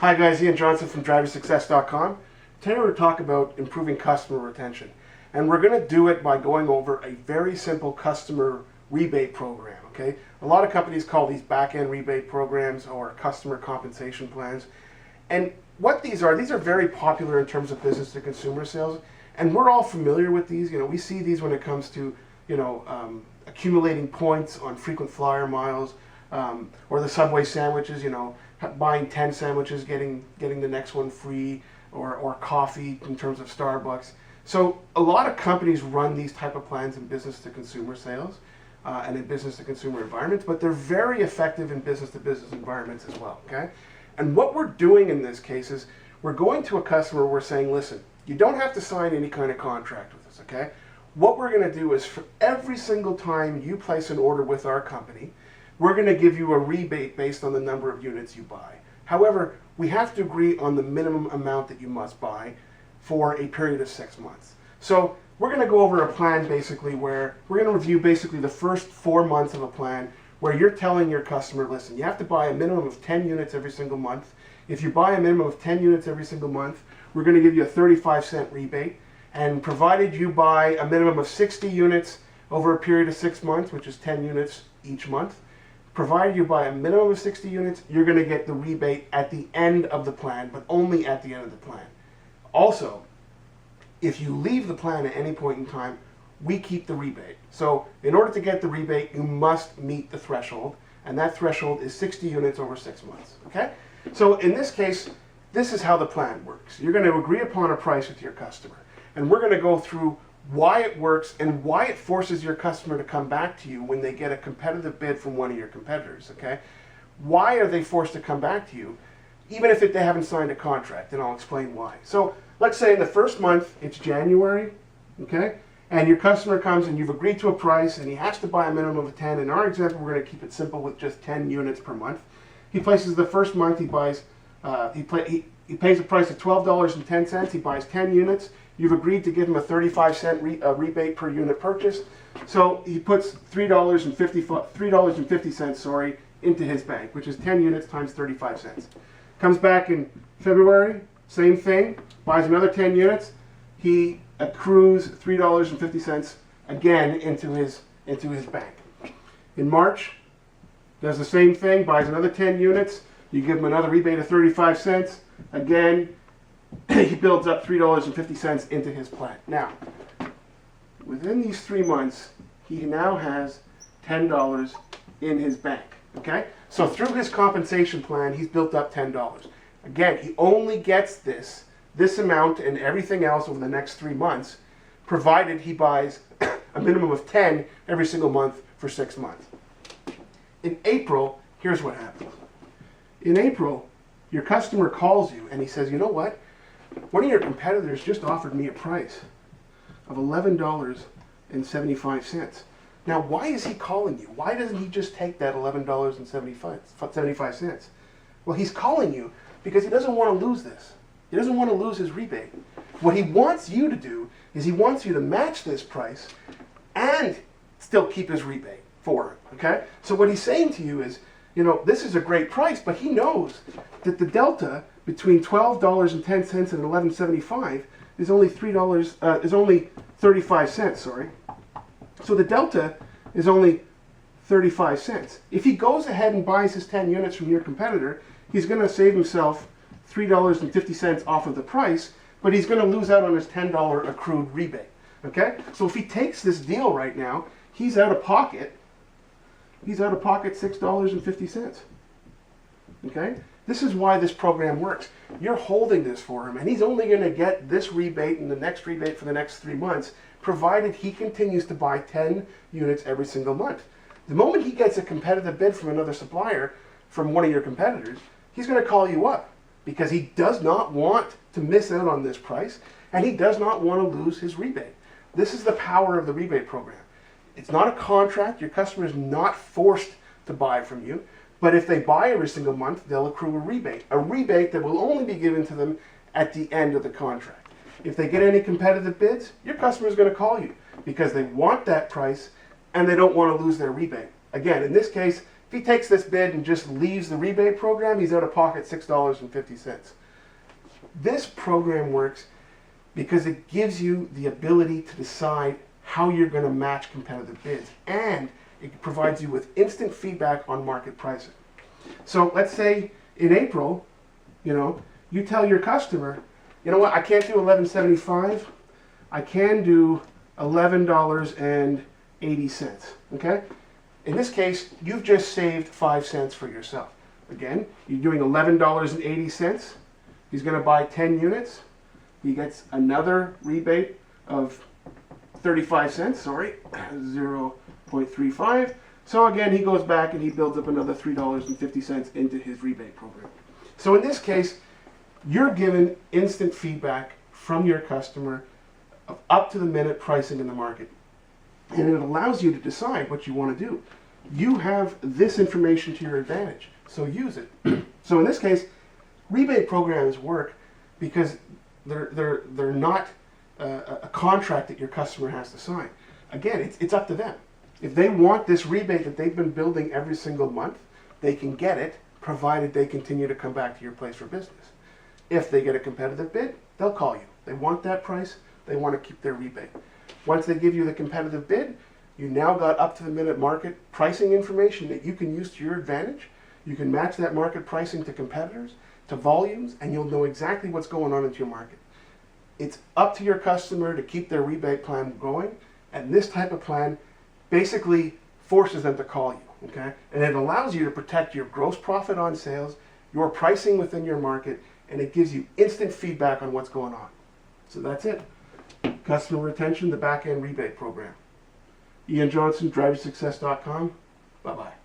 Hi guys, Ian Johnson from driversuccess.com. Today we're going to talk about improving customer retention. And we're going to do it by going over a very simple customer rebate program, okay? A lot of companies call these back-end rebate programs or customer compensation plans. And what these are very popular in terms of business to consumer sales. And we're all familiar with these. We see these when it comes to, accumulating points on frequent flyer miles, or the Subway sandwiches, buying 10 sandwiches, getting the next one free, or coffee in terms of Starbucks. So a lot of companies run these type of plans in business to consumer sales and in business to consumer environments, but they're very effective in business to business environments as well, okay? And what we're doing in this case is we're going to a customer, we're saying, listen, you don't have to sign any kind of contract with us, okay? What we're going to do is for every single time you place an order with our company, we're going to give you a rebate based on the number of units you buy. However, we have to agree on the minimum amount that you must buy for a period of 6 months. So we're going to go over a plan basically where we're going to review basically the first 4 months of a plan where you're telling your customer, listen, you have to buy a minimum of 10 units every single month. If you buy a minimum of 10 units every single month, we're going to give you a 35-cent rebate. And provided you buy a minimum of 60 units over a period of 6 months, which is 10 units each month, provided you buy a minimum of 60 units, you're going to get the rebate at the end of the plan, but only at the end of the plan. Also, if you leave the plan at any point in time, we keep the rebate. So in order to get the rebate, you must meet the threshold, and that threshold is 60 units over 6 months, okay? So in this case, this is how the plan works. You're going to agree upon a price with your customer, and we're going to go through why it works and why it forces your customer to come back to you when they get a competitive bid from one of your competitors, okay? Why are they forced to come back to you, even if they haven't signed a contract? And I'll explain why. So let's say in the first month, it's January, okay? And your customer comes and you've agreed to a price and he has to buy a minimum of 10. In our example, we're going to keep it simple with just 10 units per month. He places the first month, he buys, he pays a price of $12.10, he buys 10 units. You've agreed to give him a 35-cent rebate per unit purchase. So he puts $3.50 into his bank, which is 10 units times 35 cents. Comes back in February, same thing, buys another 10 units. He accrues $3.50 again into his bank. In March, does the same thing, buys another 10 units. You give him another rebate of 35 cents. Again, he builds up $3.50 into his plan. Now, within these 3 months, he now has $10 in his bank, okay? So through his compensation plan, he's built up $10. Again, he only gets this amount and everything else over the next 3 months, provided he buys a minimum of 10 every single month for 6 months. In April, here's what happens. In April, your customer calls you and he says, you know what? One of your competitors just offered me a price of $11.75. Now, why is he calling you? Why doesn't he just take that $11.75? Well, he's calling you because he doesn't want to lose this. He doesn't want to lose his rebate. What he wants you to do is he wants you to match this price and still keep his rebate for him, okay? So what he's saying to you is, this is a great price, but he knows that the delta between $12.10 and $11.75 is only only 35 cents, sorry. So the delta is only 35 cents. If he goes ahead and buys his 10 units from your competitor, he's going to save himself $3.50 off of the price, but he's going to lose out on his $10 accrued rebate, okay? So if he takes this deal right now, he's out of pocket $6.50, okay? This is why this program works. You're holding this for him, and he's only going to get this rebate and the next rebate for the next 3 months, provided he continues to buy 10 units every single month. The moment he gets a competitive bid from another supplier, from one of your competitors, he's going to call you up because he does not want to miss out on this price, and he does not want to lose his rebate. This is the power of the rebate program. It's not a contract. Your customer is not forced to buy from you. But if they buy every single month, they'll accrue a rebate that will only be given to them at the end of the contract. If they get any competitive bids, your customer is going to call you because they want that price and they don't want to lose their rebate. Again, in this case, If he takes this bid and just leaves the rebate program, he's out of pocket $6.50. This program works because it gives you the ability to decide how you're going to match competitive bids, and it provides you with instant feedback on market pricing. So let's say in April, you tell your customer, you know what, I can't do $11.75, I can do $11.80, okay? In this case, you've just saved 5 cents for yourself. Again, you're doing $11.80. He's going to buy 10 units. He gets another rebate of 35 cents, 0.35. So again, he goes back and he builds up another $3.50 into his rebate program. So in this case, you're given instant feedback from your customer of up to the minute pricing in the market. And it allows you to decide what you want to do. You have this information to your advantage, so use it. So in this case, rebate programs work because they're not a contract that your customer has to sign. Again, it's up to them. If they want this rebate that they've been building every single month, they can get it, provided they continue to come back to your place for business. If they get a competitive bid, they'll call you. They want that price, they want to keep their rebate. Once they give you the competitive bid, you now got up to the minute market pricing information that you can use to your advantage. You can match that market pricing to competitors, to volumes, and you'll know exactly what's going on into your market. It's up to your customer to keep their rebate plan going, and this type of plan basically forces them to call you, okay? And it allows you to protect your gross profit on sales, your pricing within your market, and it gives you instant feedback on what's going on. So that's it. Customer retention, the back-end rebate program. Ian Johnson, driversuccess.com. Bye-bye.